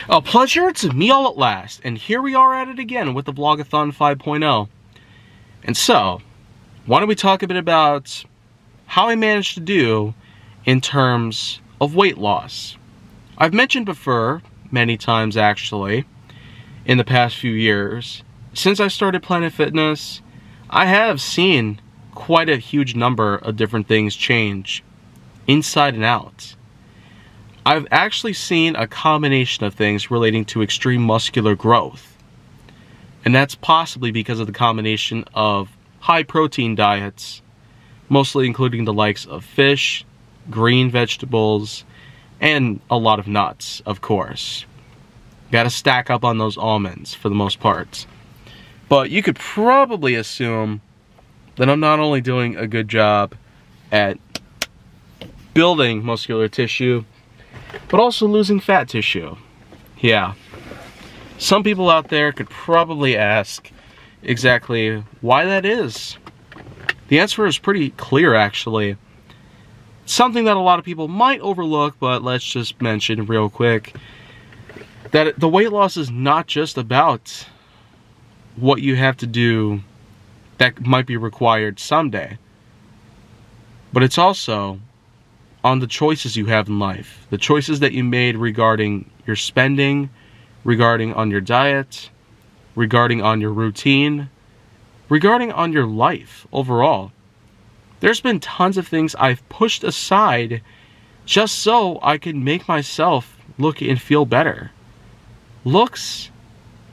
A pleasure to me all at last, and here we are at it again with the Vlogathon 5.0. And so, why don't we talk a bit about how I managed to do in terms of weight loss. I've mentioned before, many times actually, in the past few years, since I started Planet Fitness, I have seen quite a huge number of different things change, inside and out. I've actually seen a combination of things relating to extreme muscular growth. And that's possibly because of the combination of high protein diets, mostly including the likes of fish, green vegetables, and a lot of nuts, of course. Gotta stack up on those almonds for the most part. But you could probably assume that I'm not only doing a good job at building muscular tissue, but also losing fat tissue. Yeah. Some people out there could probably ask exactly why that is. The answer is pretty clear, actually. Something that a lot of people might overlook, but let's just mention real quick that the weight loss is not just about what you have to do that might be required someday, but it's also on the choices you have in life, the choices that you made regarding your spending, regarding on your diet, regarding on your routine, regarding on your life overall. There's been tons of things I've pushed aside just so I can make myself look and feel better. Looks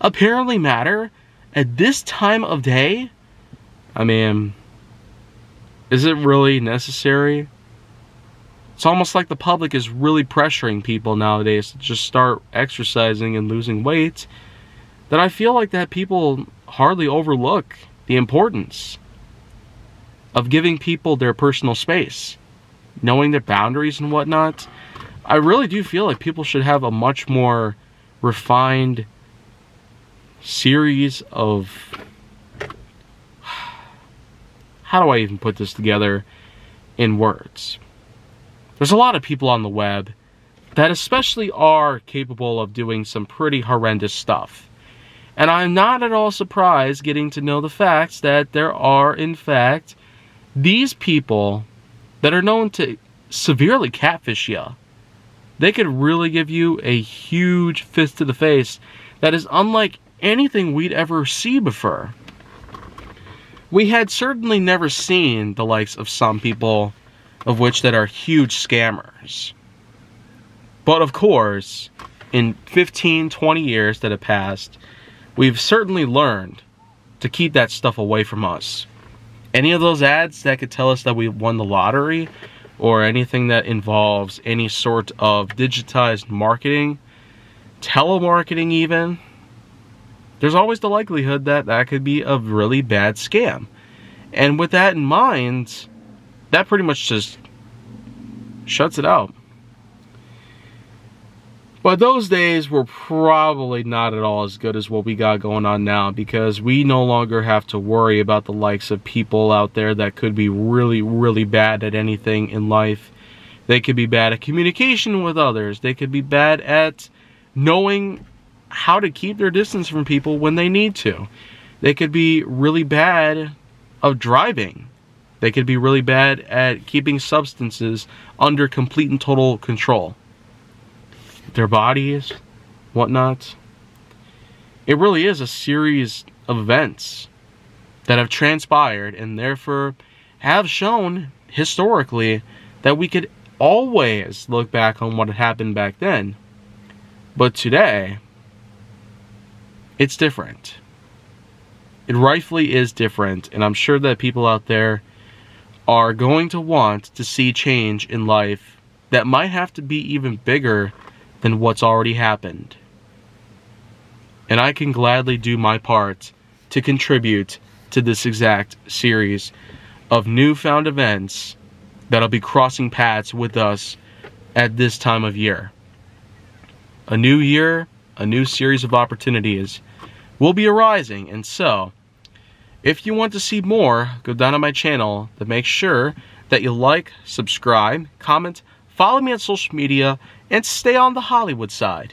apparently matter at this time of day? I mean, is it really necessary? It's almost like the public is really pressuring people nowadays to just start exercising and losing weight, that I feel like that people hardly overlook the importance of giving people their personal space, knowing their boundaries and whatnot. I really do feel like people should have a much more refined series of... How do I even put this together in words? There's a lot of people on the web that especially are capable of doing some pretty horrendous stuff. And I'm not at all surprised getting to know the facts that there are, in fact, these people that are known to severely catfish you. They could really give you a huge fist to the face that is unlike anything we'd ever see before. We had certainly never seen the likes of some people of which that are huge scammers. But of course, in 15, 20 years that have passed, we've certainly learned to keep that stuff away from us. Any of those ads that could tell us that we won the lottery, or anything that involves any sort of digitized marketing, telemarketing even, there's always the likelihood that that could be a really bad scam. And with that in mind, that pretty much just shuts it out. But those days were probably not at all as good as what we got going on now, because we no longer have to worry about the likes of people out there that could be really, really bad at anything in life. They could be bad at communication with others. They could be bad at knowing how to keep their distance from people when they need to. They could be really bad at driving. They could be really bad at keeping substances under complete and total control. Their bodies, whatnot. It really is a series of events that have transpired and therefore have shown historically that we could always look back on what had happened back then. But today, it's different. It rightfully is different, and I'm sure that people out there are going to want to see change in life that might have to be even bigger than what's already happened. And I can gladly do my part to contribute to this exact series of newfound events that'll be crossing paths with us at this time of year. A new year, a new series of opportunities will be arising, and so if you want to see more, go down on my channel to make sure that you like, subscribe, comment, follow me on social media, and stay on the Hollywood side.